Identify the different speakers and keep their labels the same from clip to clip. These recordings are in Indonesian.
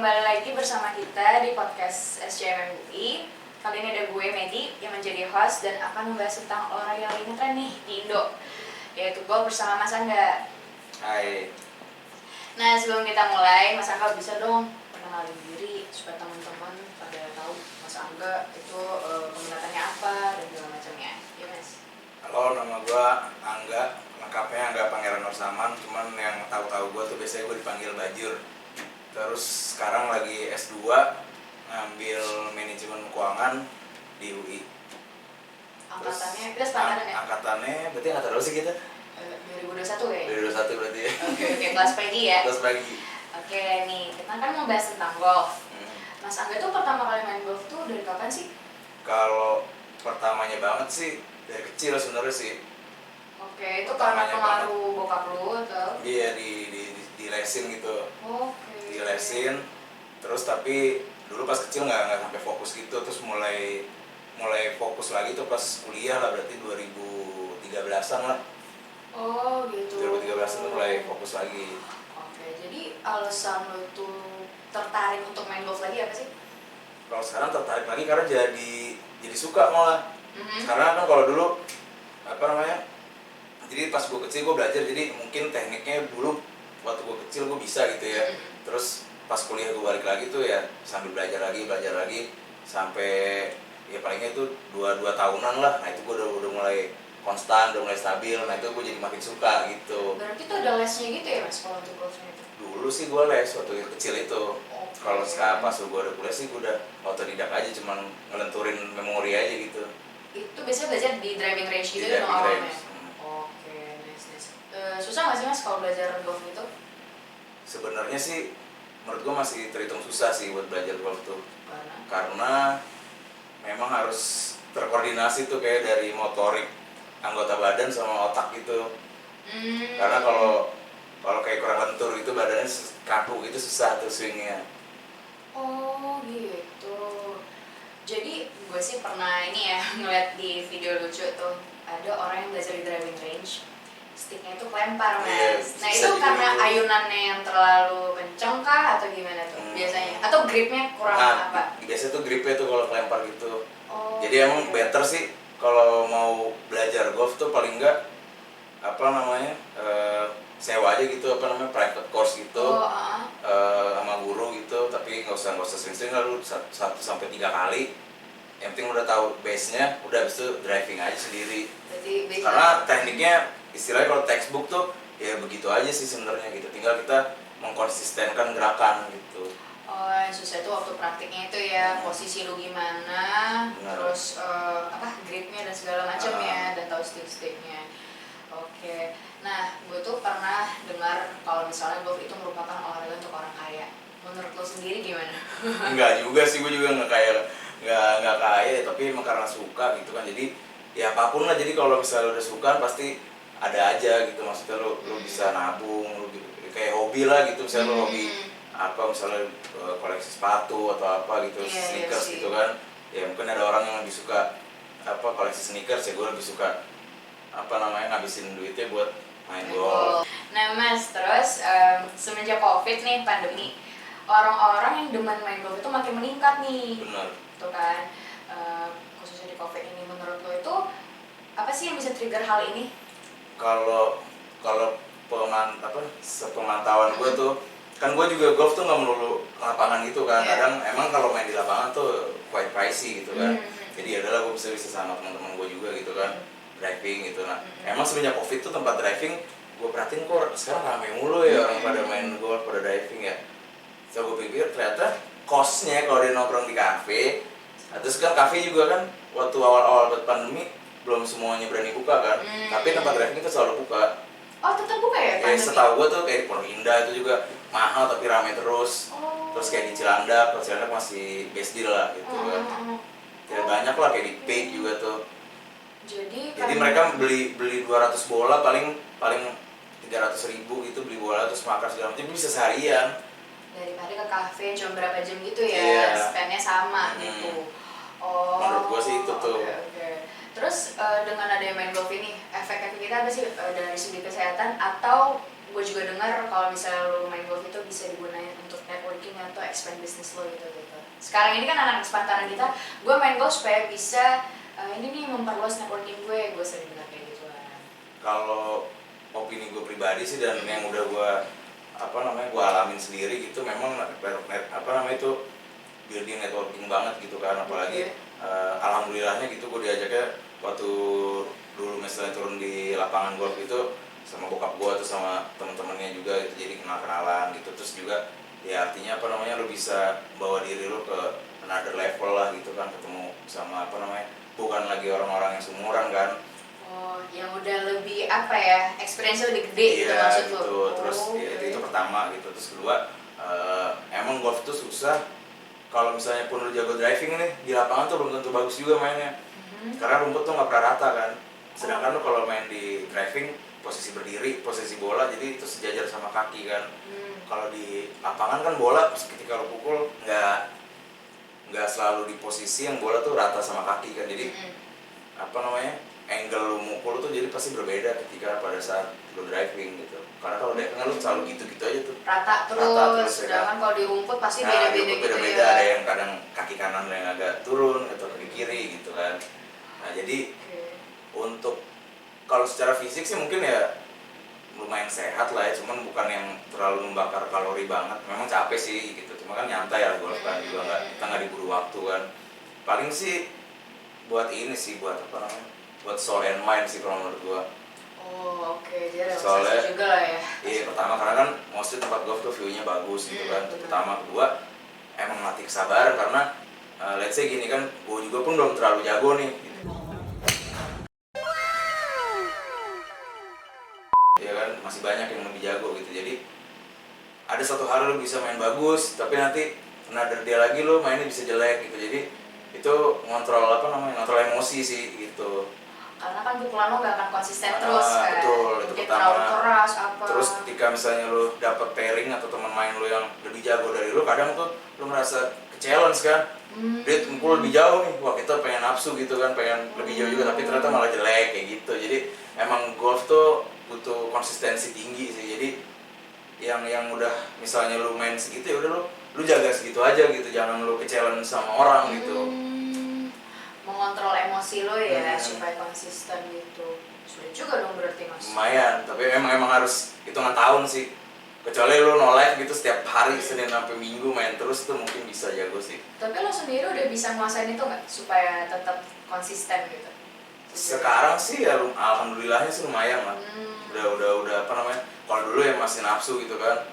Speaker 1: kembali lagi bersama kita di podcast SCMM UI. Kali ini ada gue, Medi, yang menjadi host dan akan membahas tentang olahraga yang lagi ngetren nih di Indo, yaitu golf bersama Mas Angga.
Speaker 2: Hai.
Speaker 1: Nah, sebelum kita mulai, Mas Angga bisa dong perkenalin diri supaya teman-teman pada tahu Mas Angga itu keminatannya apa dan segala macamnya. Ya, Mas.
Speaker 2: Halo, nama gue Angga. Lengkapnya Angga Pangeran Nursaman. Cuman yang tahu-tahu gue tuh biasanya gue dipanggil Bajur. Terus sekarang lagi S2 ngambil manajemen keuangan di UI.
Speaker 1: Angkatannya, kita sepantaran ya?
Speaker 2: Angkatannya, berarti angkatan berapa sih kita?
Speaker 1: 2021 ya?
Speaker 2: 2021 berarti ya.
Speaker 1: Oke, kelas pagi ya?
Speaker 2: Kelas pagi.
Speaker 1: Oke nih, kita kan mau bahas tentang golf. Mas Angga tuh pertama kali main golf tuh dari kapan sih?
Speaker 2: Kalau pertamanya banget sih, dari kecil sebenarnya sih.
Speaker 1: Oke, itu karena pengaruh bokap lu atau?
Speaker 2: Iya, di lesin gitu.
Speaker 1: Oke.
Speaker 2: Di lesin, terus tapi dulu pas kecil nggak sampai fokus gitu, terus mulai fokus lagi tuh pas kuliah lah, berarti 2013an lah.
Speaker 1: Oh gitu.
Speaker 2: 2013 tuh mulai fokus lagi.
Speaker 1: Oke, jadi alasan lu tuh tertarik untuk main golf lagi apa sih?
Speaker 2: Kalau sekarang tertarik lagi karena jadi suka malah. Karena kan kalau dulu apa namanya, jadi pas gue kecil gue belajar, jadi mungkin tekniknya dulu waktu gue kecil gue bisa gitu ya. Terus pas kuliah gue balik lagi tuh ya sambil belajar lagi sampai ya palingnya itu 2 tahunan lah. Nah itu gue udah mulai konstan, udah mulai stabil. Nah itu gue jadi makin suka gitu.
Speaker 1: Berarti tuh ada lesnya gitu ya Mas kalau untuk golfnya itu?
Speaker 2: Dulu sih gue les waktu kecil itu.
Speaker 1: Okay.
Speaker 2: Kalau sekarang pas gue udah kuliah sih gue udah otodidak aja, cuman ngelenturin memori aja gitu.
Speaker 1: Itu biasanya belajar di driving range gitu
Speaker 2: Di
Speaker 1: dong
Speaker 2: driving
Speaker 1: awalnya?
Speaker 2: range.
Speaker 1: Oke, nice. Susah nggak sih Mas kalau belajar golf itu?
Speaker 2: Sebenarnya sih menurut gue masih terhitung susah sih buat belajar golf tuh. Karena memang harus terkoordinasi tuh kayak dari motorik anggota badan sama otak gitu. Karena kalau kayak kurang lentur itu badannya kaku itu susah tuh swingnya.
Speaker 1: Oh gitu. Jadi gue sih pernah ini ya ngeliat di video lucu tuh ada orang yang belajar di driving range, sticknya itu kelempar Mas.
Speaker 2: Yes,
Speaker 1: Nah itu karena
Speaker 2: gitu.
Speaker 1: ayunannya yang terlalu kenceng kah atau gimana tuh biasanya? Atau gripnya kurang apa?
Speaker 2: Biasanya tuh gripnya tuh kalau kelempar gitu.
Speaker 1: Oh,
Speaker 2: jadi emang better sih kalau mau belajar golf tuh paling enggak apa namanya sewa aja gitu, apa namanya private course gitu. Sama guru gitu, tapi nggak usah sering-sering lah, lu 1-3 kali. Yang penting udah tahu base-nya, udah habis itu driving aja sendiri. Karena tekniknya istilahnya kalau textbook tuh ya begitu aja sih sebenarnya gitu, tinggal kita mengkonsistenkan gerakan gitu.
Speaker 1: Oh, yang susah itu waktu praktiknya itu ya, posisi lu gimana, terus gripnya dan segala macam ya, dan tahu stick-sticknya. Oke, nah gue tuh pernah dengar kalau misalnya golf itu merupakan olahraga untuk orang kaya. Menurut lo sendiri gimana?
Speaker 2: Enggak juga sih, gue juga nggak kaya, tapi emang karena suka gitu kan. Jadi ya apapun lah, jadi kalau misalnya udah suka pasti ada aja gitu, maksudnya lo bisa nabung, lo kayak hobi lah gitu, misalnya lo hobi apa, misalnya koleksi sepatu atau apa gitu, sneakers gitu kan. Ya mungkin ada orang yang lebih suka apa koleksi sneakers, ya gue lebih suka apa namanya ngabisin duitnya buat main golf.
Speaker 1: Nah Mas, terus semenjak COVID nih, pandemi, orang-orang yang demen main golf itu makin meningkat nih.
Speaker 2: Benar.
Speaker 1: Tuh kan, khususnya di COVID ini, menurut lo itu apa sih yang bisa trigger hal ini?
Speaker 2: Kalau sepemantauan gue tuh, kan gue juga golf tuh nggak melulu lapangan gitu kan. Kadang emang kalau main di lapangan tuh quite pricey gitu kan. Jadi adalah gue bisa sama teman-teman gue juga gitu kan, driving gitu. Nah emang semenjak COVID tuh tempat driving gue perhatiin kok sekarang rame mulu ya, orang pada main golf, pada driving ya. So gue pikir ternyata cost-nya kalau dia nongkrong di kafe, terus kan kafe juga kan waktu awal-awal pandemi belum semuanya berani buka kan, tapi tempat driving itu selalu buka.
Speaker 1: Oh tetap buka ya pandemi?
Speaker 2: Setahu gue tuh kayak di Pondok Indah itu juga mahal tapi rame terus. Terus kayak di Cilandak masih best deal lah gitu kan. Tidak banyak lah, kayak di Peak juga tuh. Jadi mereka beli 200 bola paling 300.000 gitu, beli bola terus makan segala macam, bisa seharian.
Speaker 1: Daripada ke kafe cuma berapa jam gitu ya, spendnya sama gitu. Oh.
Speaker 2: Menurut gue sih itu tuh.
Speaker 1: Okay. Terus dengan adanya main golf ini, efek kita apa sih dari segi kesehatan? Atau gue juga dengar kalau misalnya lo main golf itu bisa digunakan untuk networking networking atau expand bisnis lo gitu. Sekarang ini kan anak sepantaran kita, gue main golf supaya bisa ini nih memperluas networking gue sering bilang kayak gitu kan.
Speaker 2: Kalau opini gue pribadi sih dan yang udah gue gue alamin sendiri gitu, memang itu building networking banget gitu kan, apalagi alhamdulillahnya gitu gue diajaknya waktu dulu misalnya turun di lapangan golf itu sama bokap gue tuh sama temen-temennya juga gitu, jadi kenal-kenalan gitu, terus juga ya artinya lo bisa bawa diri lo ke another level lah gitu kan, ketemu sama bukan lagi orang-orang yang seumuran kan.
Speaker 1: Oh, yang udah lebih experience-nya lebih gede gitu maksud lo?
Speaker 2: Gitu. Terus itu pertama gitu, terus kedua emang golf tuh susah. Kalau misalnya pun lu jago driving nih, di lapangan tuh belum tentu bagus juga mainnya. Karena rumput tuh nggak pernah rata kan. Sedangkan lu kalau main di driving, posisi berdiri, posisi bola, jadi itu sejajar sama kaki kan. Kalau di lapangan kan bola ketika lu pukul nggak selalu di posisi yang bola tuh rata sama kaki kan. Jadi angle lu mukul tuh jadi pasti berbeda ketika pada saat lu driving gitu. Karena kalau driving kan lu selalu gitu-gitu aja tuh.
Speaker 1: Rata terus sedangkan kalau di rumput pasti beda-beda gitu ya.
Speaker 2: Ada yang kadang kaki kanan yang agak turun atau kaki kiri gitu kan. Nah jadi untuk kalau secara fisik sih mungkin ya lumayan sehat lah ya, cuman bukan yang terlalu membakar kalori banget. Memang capek sih gitu, cuma kan nyantai ya golf kan, juga kita nggak diburu waktu kan. Paling sih buat ini sih, buat buat soul and mind sih kalau menurut gua.
Speaker 1: Oh oke, jadi
Speaker 2: soalnya
Speaker 1: juga lah ya.
Speaker 2: Iya, pertama karena kan mostly tempat golf tuh view-nya bagus gitu kan. Itu pertama, kedua emang latih kesabaran karena let's say gini kan, gua juga pun belum terlalu jago nih gitu. Ya kan, masih banyak yang lebih jago gitu. Jadi ada satu hari lu bisa main bagus, tapi nanti another dia lagi lu mainnya bisa jelek gitu. Jadi itu ngontrol ngontrol emosi sih gitu.
Speaker 1: Karena kan pukulan lo gak akan konsisten terus kan.
Speaker 2: Betul, itu
Speaker 1: mungkin
Speaker 2: pertama.
Speaker 1: terlalu keras apa.
Speaker 2: Terus ketika misalnya lu dapet pairing atau teman main lu yang lebih jago dari lu, kadang tuh lu merasa ke-challenge kan. Dia tumpul lebih jauh nih, wah kita pengen nafsu gitu kan, pengen lebih jauh juga, tapi ternyata malah jelek kayak gitu. Jadi emang golf tuh butuh konsistensi tinggi sih. Jadi yang udah misalnya lu main segitu ya udah lu jaga segitu aja gitu, jangan lu ke-challenge sama orang gitu.
Speaker 1: Mengontrol emosi lo ya supaya konsisten gitu. Sudah juga dong berarti mas.
Speaker 2: Lumayan, tapi emang harus hitungan tahun sih. Kecuali lu no live gitu setiap hari Senin sampai Minggu main terus tuh mungkin bisa jago sih.
Speaker 1: Tapi lo sendiri udah bisa nguasain itu nggak supaya tetap konsisten gitu?
Speaker 2: Sekarang sih ya alhamdulillahnya sih lumayan lah. Udah kalau dulu ya masih nafsu gitu kan.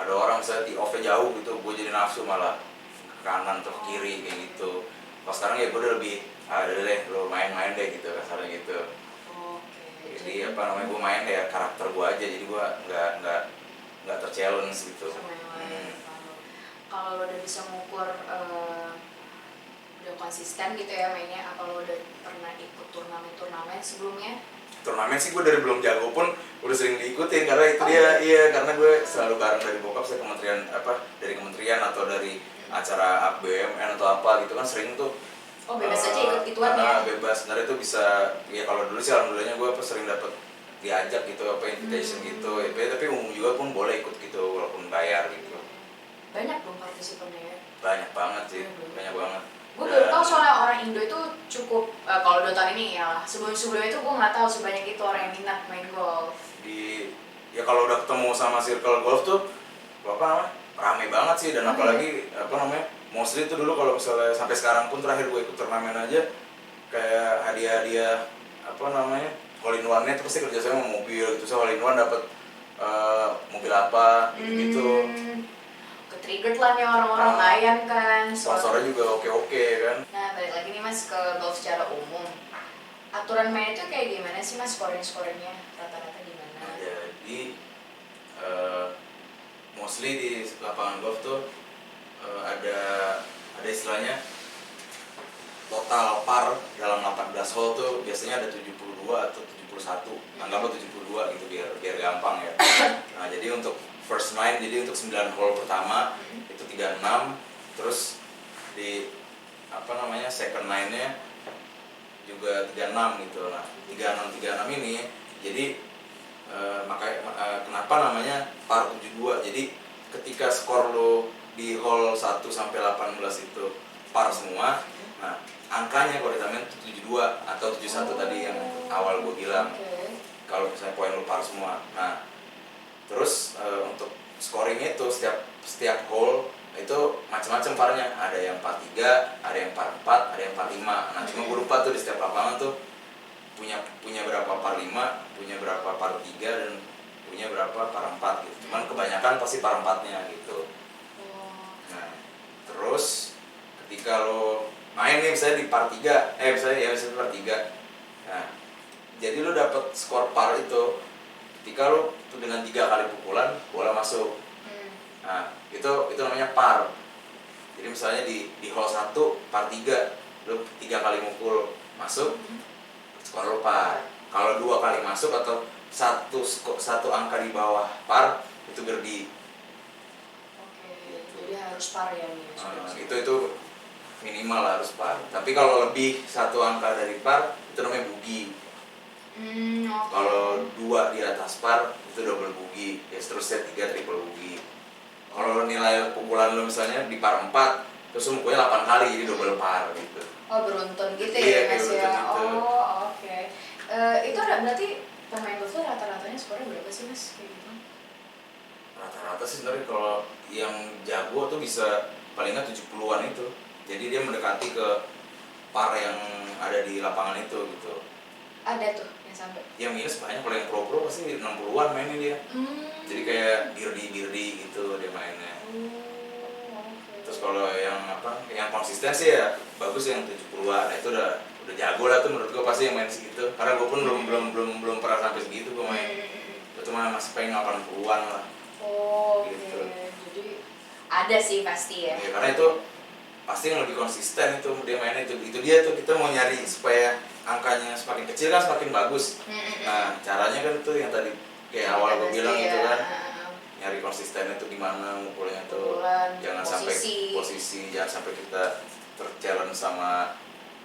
Speaker 2: Ada orang misalnya tee off-nya jauh gitu, gue jadi nafsu malah ke kanan atau ke kiri kayak gitu. Kalau sekarang ya gue udah lebih udah deh lo main-main deh gitu kasarnya gitu. Jadi gue main ya karakter gue aja, jadi gue nggak ter-challenge gitu.
Speaker 1: Kalau lo udah bisa mengukur udah konsisten gitu ya mainnya, apa lo udah pernah ikut turnamen sebelumnya?
Speaker 2: Turnamen sih gue dari belum jago pun udah sering diikutin karena itu karena gue selalu bareng dari bokap saya dari kementerian atau dari acara BUMN atau apa gitu kan sering tuh.
Speaker 1: Oh bebas aja ikut-ikutan ya?
Speaker 2: Bebas, sebenarnya itu bisa, ya kalau dulu sih alhamdulillahnya gue sering dapet diajak gitu, invitation gitu ya, tapi umum juga pun boleh ikut gitu walaupun bayar gitu.
Speaker 1: Banyak dong partisipannya ya?
Speaker 2: Banyak banget sih, banyak banget.
Speaker 1: Gue baru tau soalnya orang Indo itu cukup, kalau 2 tahun ini ya lah, sebelumnya itu gue gak tahu sebanyak itu orang yang minat main golf.
Speaker 2: Ya kalau udah ketemu sama circle golf tuh, rame banget sih, dan apalagi mostly itu dulu kalau misalnya sampai sekarang pun terakhir gue ikut turnamen aja kayak hadiah all in one-nya itu pasti kerjasama sama mobil gitu, so all in one dapet mobil apa gitu.
Speaker 1: Ke-triggered lah nih orang-orang layan kan.
Speaker 2: Sponsornya juga oke kan.
Speaker 1: Nah balik lagi nih mas ke golf secara umum, aturan main itu kayak gimana sih mas, scoring-scoringnya rata-rata gimana?
Speaker 2: Jadi mostly di lapangan golf tuh ada istilahnya total par dalam 18 hole tuh biasanya ada 72 atau 71, anggaplah 72 gitu biar gampang ya. Nah jadi untuk first 9, jadi untuk 9 hole pertama itu 36, terus di second 9-nya juga 36 gitu. Nah 36 ini jadi kenapa namanya par 72, jadi ketika skor lo di hole 1 sampai 18 itu par semua. Nah, angkanya kalau ditamain 72 atau 71 tadi yang awal gue bilang. Kalau misalnya poin lu par semua. Nah, terus untuk scoringnya itu setiap hole itu macam-macam parnya. Ada yang par 3, ada yang par 4, ada yang par 5. Nah, cuma gue lupa tuh di setiap lapangan tuh punya berapa par 5, punya berapa par 3 dan punya berapa par 4 gitu. Cuman kebanyakan pasti par 4-nya gitu. Nah, terus ketika lo main nih misalnya di par 3, misalnya par 3. Nah, jadi lo dapet skor par itu ketika lo dengan 3 kali pukulan bola masuk. Nah, itu namanya par. Jadi misalnya di hole 1 par 3, lo 3 kali mukul masuk, skor lo par. Kalau 2 kali masuk atau satu angka di bawah par itu birdie.
Speaker 1: Jadi harus par ya nih.
Speaker 2: Itu minimal harus par. Tapi kalau lebih satu angka dari par itu namanya bogey. Kalau 2 di atas par itu double bogey, ya seterusnya 3 triple bogey. Kalau nilai pukulan lo misalnya di par 4 terus mukulnya 8 kali jadi double par gitu.
Speaker 1: Beruntun gitu
Speaker 2: ya
Speaker 1: Mas ya.
Speaker 2: Gitu.
Speaker 1: Itu ada berarti pemain golf tuh rata-ratanya skornya berapa sih Mas kayak gitu?
Speaker 2: Rata-rata sih sebenarnya kalau yang jago tuh bisa paling nggak 70-an itu. Jadi dia mendekati ke par yang ada di lapangan itu gitu.
Speaker 1: Ada tuh yang sampai? Yang
Speaker 2: minus banyak, kalau yang pro pasti 60-an mainnya dia. Jadi kayak birdie gitu dia mainnya. Terus kalau yang konsisten sih ya bagus yang 70-an. Itu udah jago lah tuh menurut gue pasti yang main segitu. Karena gue pun belum pernah sampai segitu gue main. Gue cuma masih pengen 80-an lah. Gitu.
Speaker 1: Jadi ada sih pasti ya.
Speaker 2: Karena itu pasti yang lebih konsisten itu dia mainnya itu dia tuh, kita mau nyari supaya angkanya semakin kecil kan semakin bagus. Nah, caranya kan itu yang tadi kayak awal gue bilang gitu kan. Nyari konsistennya itu gimana mukulnya tuh. Jangan sampai posisi, jangan sampai kita terchallenge sama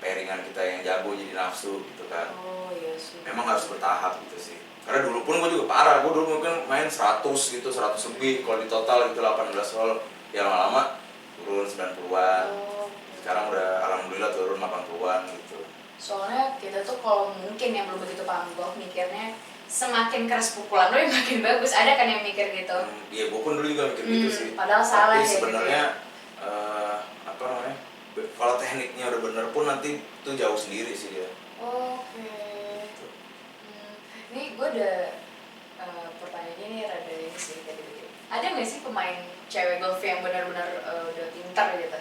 Speaker 2: pairingan kita yang jago jadi nafsu gitu kan.
Speaker 1: Iya sih.
Speaker 2: Memang harus bertahap gitu sih. Karena dulu pun gue juga parah, gue dulu mungkin main 100 gitu, 100 lebih kalau di total itu 18 hole. Ya lama-lama turun 90-an. Sekarang udah alhamdulillah turun 80-an gitu.
Speaker 1: Soalnya kita tuh kalau mungkin yang belum begitu paham golf mikirnya semakin keras pukulan lo yang makin bagus. Ada kan yang mikir gitu?
Speaker 2: Iya, gue pun dulu juga mikir gitu sih.
Speaker 1: Padahal salah.
Speaker 2: Tapi sebenarnya kalau tekniknya udah bener pun nanti tuh jauh sendiri sih dia.
Speaker 1: Ini gue ada pertanyaannya nih rada ini sih tadi. Ada nggak sih pemain cewek golf yang benar-benar udah pintar gitu?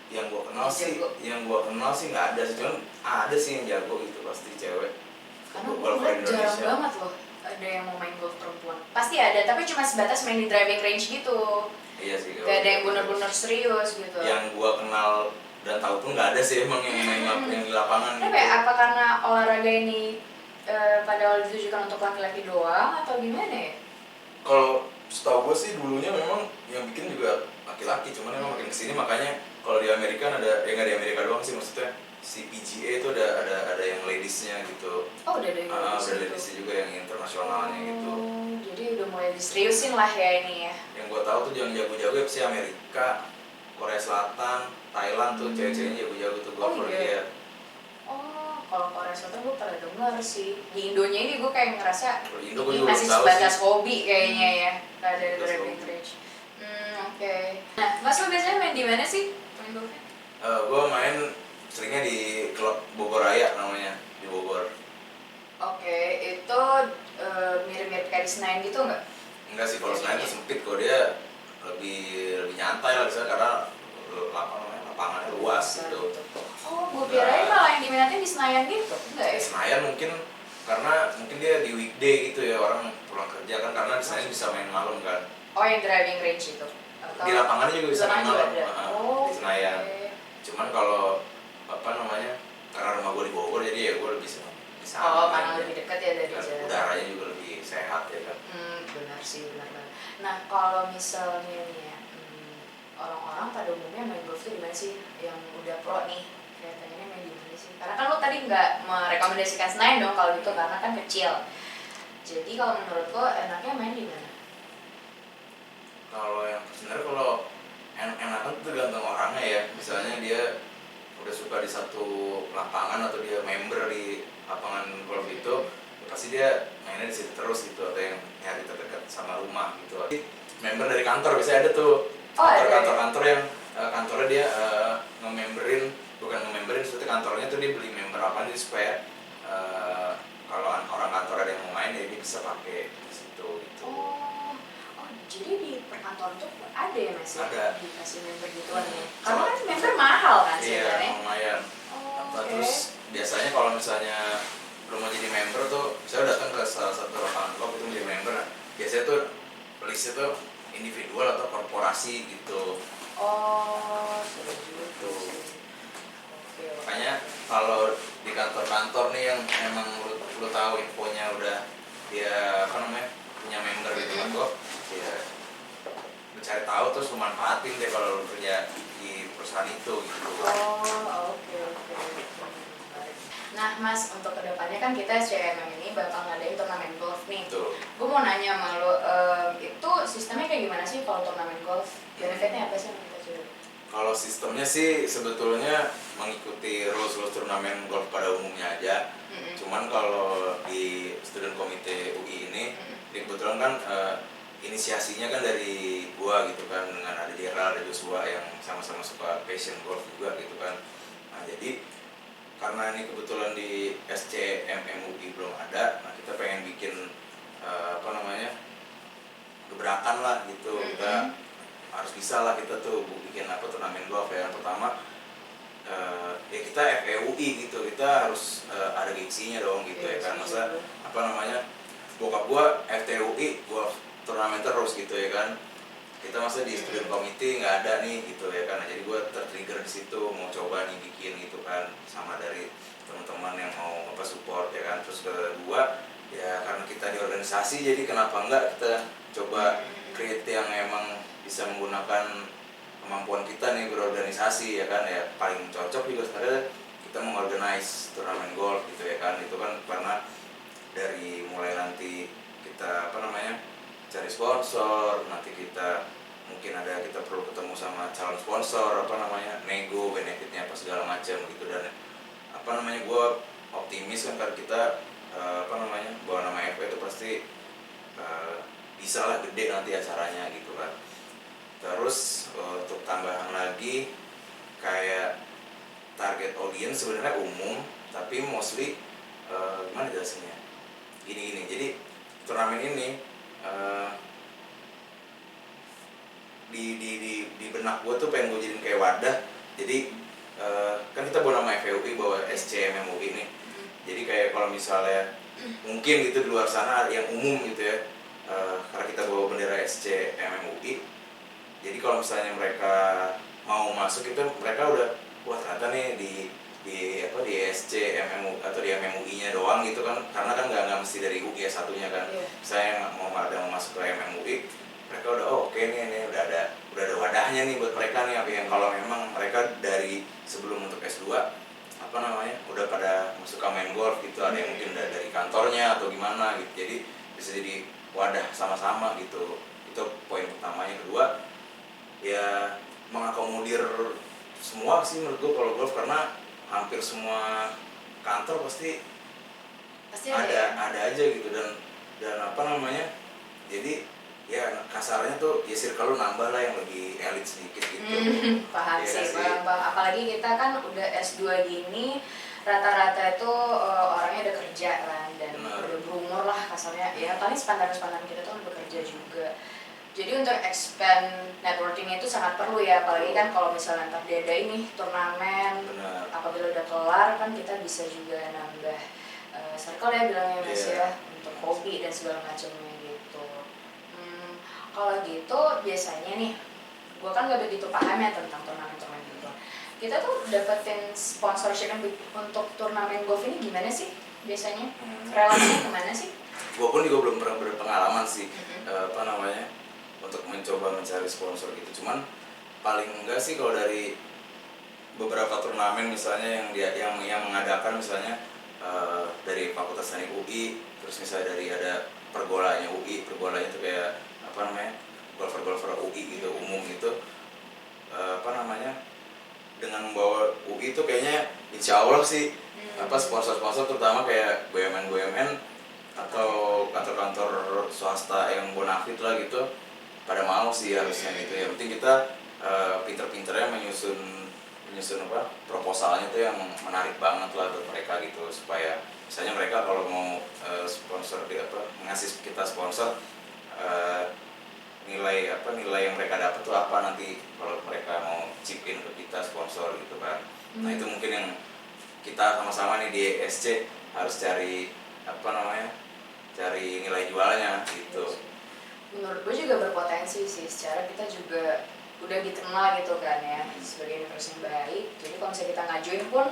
Speaker 2: Yang gue kenal sih nggak ada sih, cuman ada sih yang jago gitu pasti cewek.
Speaker 1: Karena gue jarang banget loh ada yang mau main golf perempuan. Pasti ada, tapi cuma sebatas main di driving range gitu.
Speaker 2: Iya sih.
Speaker 1: Gak ada yang benar-benar serius gitu.
Speaker 2: Yang gue kenal dan tahu pun nggak ada sih emang yang main yang di lapangan.
Speaker 1: Tapi apa karena olahraga ini pada awal ditujukan untuk laki-laki doang atau gimana ya?
Speaker 2: Kalau setahu gue sih dulunya memang yang bikin juga laki-laki, cuman emang makin kesini makanya kalau di Amerika ada, nggak di Amerika doang sih, maksudnya si PGA itu ada yang ladiesnya gitu.
Speaker 1: Udah ada yang
Speaker 2: ada ladiesnya juga yang internasionalnya gitu.
Speaker 1: Jadi udah mulai diseriusin lah ya ini ya.
Speaker 2: Yang gue tahu tuh yang jago-jago ya sih Amerika, Korea Selatan, Thailand tuh cewek-ceweknya jago-jago tuh golfer dia.
Speaker 1: Kalau Korea Selatan gue pernah denger sih. Di Indonya ini gue kayak ngerasa
Speaker 2: ini
Speaker 1: masih sebatas hobi kayaknya ya. Gak ada driving range. Nah, Mas lo biasanya main di mana sih? Main golfnya?
Speaker 2: Gue main seringnya di klub Bogor Raya namanya, di Bogor.
Speaker 1: Itu mirip-mirip kayak di Senayan gitu nggak?
Speaker 2: Enggak sih, kalau Senayan itu sempit kok, dia lebih nyantai lah bisa karena lapangannya luas gitu.
Speaker 1: Gue kirain malah yang diminatin di Senayan gitu, enggak ya?
Speaker 2: Senayan mungkin karena dia di weekday gitu ya, orang pulang kerja kan, karena di Senayan bisa main malam kan.
Speaker 1: Yang driving range itu?
Speaker 2: Di lapangannya juga bisa main malam di Senayan. Cuman kalau karena rumah gue di Bogor jadi ya gue lebih di sana.
Speaker 1: Karena lebih dekat ya dari jalan.
Speaker 2: Udaranya juga lebih sehat ya kan.
Speaker 1: Benar sih, benar. Nah, kalau misalnya nih ya, orang-orang pada umumnya main golf tuh di mana sih? Yang udah pro nih, kelihatannya main di mana sih? Karena kan lo tadi nggak merekomendasikan Senayan dong kalau gitu, karena kan kecil. Jadi kalau menurut lo enaknya main di mana?
Speaker 2: Kalau yang sebenarnya kalau enakan tuh tergantung orangnya ya. Misalnya dia udah suka di satu lapangan atau dia member di lapangan golf itu, ya pasti dia mainnya di situ terus gitu, atau yang nyari terdekat sama rumah gitu. Member dari kantor biasanya ada tuh kantor-kantor yang kantornya dia nge-memberin, bukan nge-memberin, seperti kantornya tuh dia beli member apa nih supaya kalau orang kantor ada yang mau main ya dia bisa pakai di situ gitu.
Speaker 1: Jadi di perkantoran tuh ada ya Mas?
Speaker 2: Ada.
Speaker 1: Dikasih member gituan ya? Karena kan member mahal kan sebenarnya?
Speaker 2: Iya, lumayan. Terus biasanya kalau misalnya belum mau jadi member tuh, saya datang ke salah satu lapangan golf itu menjadi member. Biasanya tuh listnya tuh individual atau korporasi gitu.
Speaker 1: Seru juga tuh. Oke.
Speaker 2: Makanya kalau di kantor-kantor nih yang emang lu tahu infonya udah dia punya member gitu kan golf, ya mencari tahu terus lu manfaatin deh kalau lu kerja di perusahaan itu gitu.
Speaker 1: Oke. Nah Mas, untuk kedepannya kan kita SCMM ini bakal ngadain turnamen golf nih. Gue mau nanya sama lo, itu sistemnya kayak gimana sih kalau turnamen golf? Benefitnya apa sih yang kita coba?
Speaker 2: Kalau sistemnya sih sebetulnya mengikuti rules turnamen golf pada umumnya aja. Cuman kalau di student komite UI ini, kebetulan kan inisiasinya kan dari gua gitu kan, dengan ada Gerald, ada Joshua yang sama-sama suka passion golf juga gitu kan. Nah jadi karena ini kebetulan di SCMM UI belum ada, nah kita pengen bikin gebrakan lah gitu. Kita harus bisa lah kita tuh bikin turnamen golf ya. Yang pertama ya kita FEUI gitu, kita harus ada gengsinya dong gitu ya kan. Masa bokap gua FTUI golf turnamen terus gitu ya kan, kita masa di student committee nggak ada nih gitu ya kan. Jadi gua tertrigger di situ mau coba nih bikin gitu kan, sama dari teman-teman yang mau support ya kan. Terus kedua ya karena kita di organisasi, jadi kenapa enggak kita coba create yang emang bisa menggunakan kemampuan kita nih berorganisasi ya kan. Ya paling cocok juga sebenarnya kita mengorganize turnamen golf gitu ya kan. Itu kan karena dari mulai nanti kita cari sponsor, nanti kita mungkin kita perlu ketemu sama calon sponsor, nego benefitnya apa segala macam gitu. Dan gue optimis kan kalau kita bawa nama FP itu pasti bisa lah gede nanti acaranya gitu kan. Terus untuk tambahan lagi kayak target audience sebenarnya umum, tapi mostly gimana jelasinnya? Gini, jadi turnamen ini di benak gue tuh pengen gue jadiin kayak wadah. Jadi kan kita bawa nama FEUI, bawa SCMM UI nih. Jadi kayak kalau misalnya mungkin gitu di luar sana yang umum gitu ya, karena kita bawa bendera SCMM UI, jadi kalau misalnya mereka mau masuk itu mereka udah wah ternyata nih di SCMM atau di MMUI-nya doang gitu kan, karena kan nggak mesti dari UI satunya kan. Saya mau masuk ke MMUI, mereka udah oke nih udah ada wadahnya nih buat mereka nih. Yang kalau memang mereka dari sebelum untuk S2 udah pada suka main golf gitu, ada yang mungkin dari kantornya atau gimana gitu, jadi bisa jadi wadah sama-sama gitu. Itu poin pertamanya. Kedua ya mengakomodir semua sih menurut gue kalau golf, karena hampir semua kantor pasti ada aja gitu. Dan jadi ya kasarnya tuh ya circle lu nambah lah yang lebih elit sedikit gitu.
Speaker 1: Paham ya, sih bang. Apalagi kita kan udah S2 gini, rata-rata itu orangnya udah kerja kan, dan udah berumur lah kasarnya ya, paling sepantaran kita tuh bekerja juga. Jadi untuk expand networking itu sangat perlu ya, apalagi kan kalau misalnya ntar dia ada ini turnamen, apabila udah kelar kan kita bisa juga nambah circle ya bilangnya Mas ya, untuk hobi dan segala macamnya gitu. Kalau gitu biasanya nih, gue kan gak begitu paham ya tentang turnamen-turnamen gitu. Kita tuh dapetin sponsorship untuk turnamen golf ini gimana sih biasanya? Relasinya kemana sih?
Speaker 2: Gue pun juga belum pernah berpengalaman sih, untuk mencoba mencari sponsor gitu. Cuman paling enggak sih kalau dari beberapa turnamen misalnya yang mengadakan misalnya dari Fakultas Teknik UI, terus misalnya dari ada pergolanya UI, pergolanya itu kayak golfer UI gitu, umum gitu. apa namanya, dengan membawa UI itu kayaknya insya Allah sih sponsor-sponsor terutama kayak BUMN atau kantor-kantor swasta yang bonafit lah gitu pada mau sih harusnya gitu. Yang penting kita pinter-pinternya menyusun apa proposalnya tuh yang menarik banget lah buat mereka gitu, supaya misalnya mereka kalau mau sponsor ngasih kita sponsor, nilai yang mereka dapat tuh apa nanti kalau mereka mau chip in ke kita sponsor gitu kan. Nah itu mungkin yang kita sama-sama nih di SC harus cari cari nilai jualnya gitu.
Speaker 1: Menurut gue juga berpotensi sih, secara kita juga udah dikenal gitu kan ya sebagai universitas yang baik. Jadi kalau misalnya kita ngajuin pun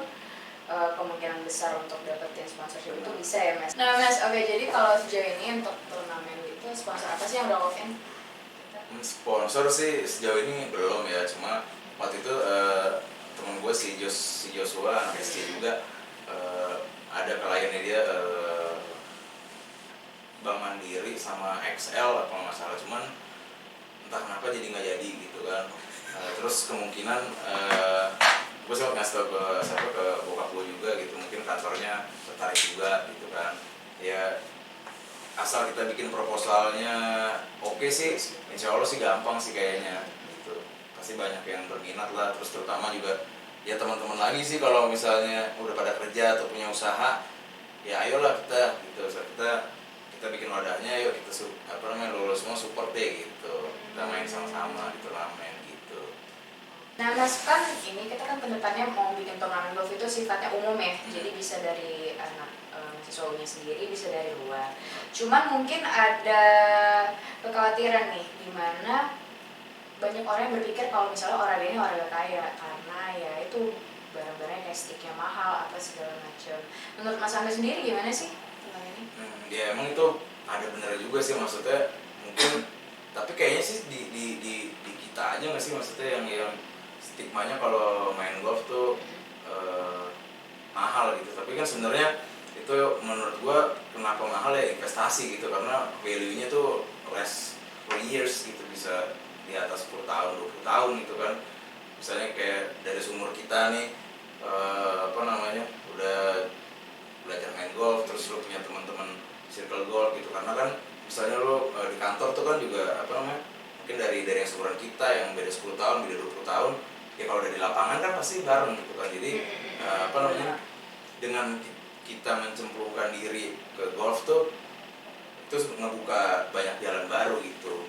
Speaker 1: kemungkinan besar untuk dapetin sponsorship itu bisa ya Mas. Nah Mas, oke, jadi kalau sejauh ini untuk turnamen gitu sponsor apa sih yang udah lock-in?
Speaker 2: Sponsor sih sejauh ini belum ya, cuma waktu itu temen gue si Joshua anak SC juga ada kliennya dia Bank Mandiri sama XL apa nggak salah, cuman entah kenapa jadi nggak jadi gitu kan. Terus kemungkinan gue sempat ngasih tau ke bokap gue juga gitu, mungkin kantornya tertarik juga gitu kan ya, asal kita bikin proposalnya oke sih, insya Allah sih gampang sih kayaknya gitu, pasti banyak yang berminat lah. Terus terutama juga ya teman-teman lagi sih kalau misalnya udah pada kerja atau punya usaha, ya ayolah kita gitu, kita bikin wadahnya, yuk kita lo semua support deh gitu, kita main sama-sama di turnamen gitu.
Speaker 1: Nah Mas, kan ini kita kan kedepannya mau bikin turnamen golf itu sifatnya umum ya, jadi bisa dari anak mahasiswanya sendiri, bisa dari luar. Cuman mungkin ada kekhawatiran nih, dimana banyak orang yang berpikir kalau misalnya orang ini orang kaya karena ya itu barang-barangnya kayak sticknya mahal apa segala macam. Menurut Mas Angga sendiri gimana sih tentang ini?
Speaker 2: Ya emang itu ada bener juga sih, maksudnya mungkin tapi kayaknya sih di kita aja nggak sih, maksudnya yang stigmanya kalau main golf tuh mahal gitu. Tapi kan sebenarnya itu menurut gua kenapa mahal ya, investasi gitu, karena value-nya tuh last for years gitu, bisa di atas 10 tahun 20 tahun gitu kan. Misalnya kayak dari umur kita nih udah belajar main golf, terus lo punya teman-teman circle golf gitu, karena kan misalnya lo di kantor tuh kan juga mungkin dari yang seumuran kita yang beda 10 tahun, beda 20 tahun ya, kalau udah di lapangan kan pasti bareng gitu kan. Jadi dengan kita mencemplungkan diri ke golf tuh itu ngebuka banyak jalan baru gitu.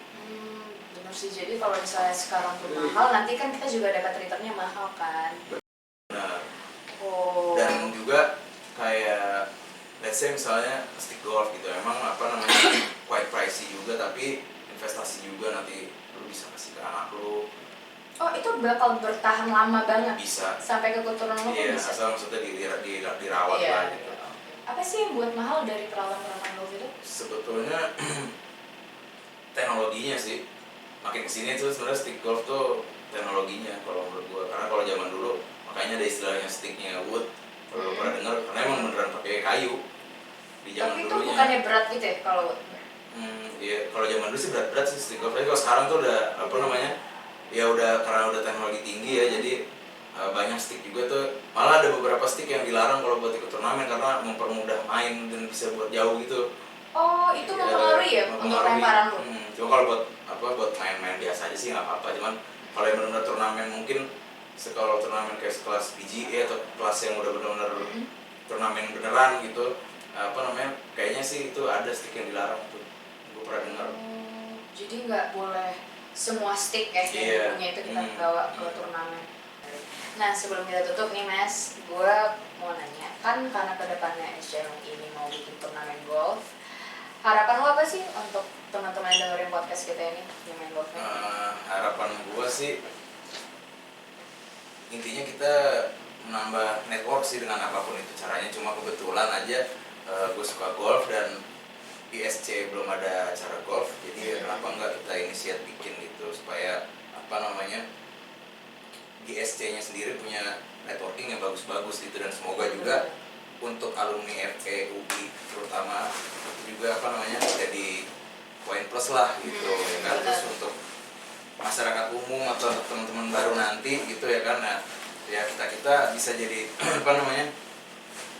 Speaker 1: Benar sih, jadi kalau misalnya sekarang tuh mahal, nanti kan kita juga dapat returnnya mahal kan.
Speaker 2: Benar. Dan juga kayak let's say misalnya stick golf gitu, emang quite pricey juga, tapi investasi juga, nanti lu bisa kasih ke anak lu.
Speaker 1: Oh, itu bakal bertahan lama banget?
Speaker 2: Bisa.
Speaker 1: Sampai ke keturunan lu
Speaker 2: Iya,
Speaker 1: bisa?
Speaker 2: asal maksudnya dirawat lah gitu.
Speaker 1: Apa sih yang buat mahal dari peralatan golf itu?
Speaker 2: Sebetulnya teknologinya sih. Makin kesini tuh sebenarnya stick golf tuh teknologinya kalau menurut gua. Karena kalau zaman dulu makanya ada istilahnya sticknya wood. Kalau lu pernah dengar, karena emang beneran pakai kayu di zaman dulunya.
Speaker 1: Tapi itu bukannya berat gitu ya kalau wood?
Speaker 2: Iya, kalau zaman dulu sih berat sih stick golf. Tapi kalau sekarang tuh udah ya udah, karena udah teknologi tinggi ya, jadi banyak stick juga tuh. Malah ada beberapa stick yang dilarang kalau buat ikut turnamen karena mempermudah main dan bisa buat jauh gitu.
Speaker 1: Oh, itu mempengaruhi ya untuk lemparan lu?
Speaker 2: Cuma kalau buat main-main biasa aja sih nggak apa-apa. Cuman kalau yang benar-benar turnamen, mungkin kalau turnamen kayak sekelas PGA atau kelas yang udah benar-benar turnamen beneran gitu, kayaknya sih itu ada stick yang dilarang tuh. Gue pernah dengar.
Speaker 1: Jadi nggak boleh semua stick ya yang punya itu kita bawa ke turnamen. Nah sebelum kita tutup nih Mas, gue mau nanya, kan karena kedepannya SCM ini mau bikin turnamen golf, harapan lo apa sih untuk teman-teman yang dengerin podcast kita ini yang main golfnya?
Speaker 2: Harapan gue sih intinya kita menambah network sih dengan apapun itu caranya. Cuma kebetulan aja gue suka golf dan di SC belum ada acara golf, jadi kenapa enggak kita inisiat bikin gitu, supaya di SC-nya sendiri punya networking yang bagus-bagus gitu. Dan semoga juga untuk alumni FE UI terutama juga jadi poin plus lah gitu ya kan. Terus untuk masyarakat umum atau untuk teman-teman baru nanti gitu ya kan. Nah, ya kita bisa jadi apa namanya,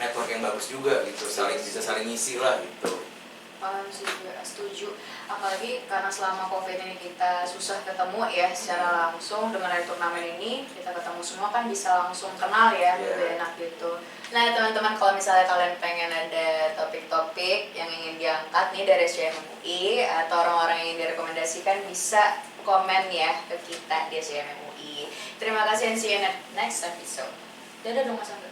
Speaker 2: network yang bagus juga gitu, bisa saling ngisi lah gitu.
Speaker 1: Juga setuju, apalagi karena selama COVID ini kita susah ketemu ya secara langsung. Dengan ada turnamen ini kita ketemu semua kan bisa langsung kenal ya, lebih enak gitu. Nah teman-teman, kalau misalnya kalian pengen ada topik-topik yang ingin diangkat nih dari SCM MUI atau orang-orang yang ingin direkomendasikan, bisa komen ya ke kita di SCM MUI. Terima kasih, and see you in the next episode. Dadah dong Mas Angga.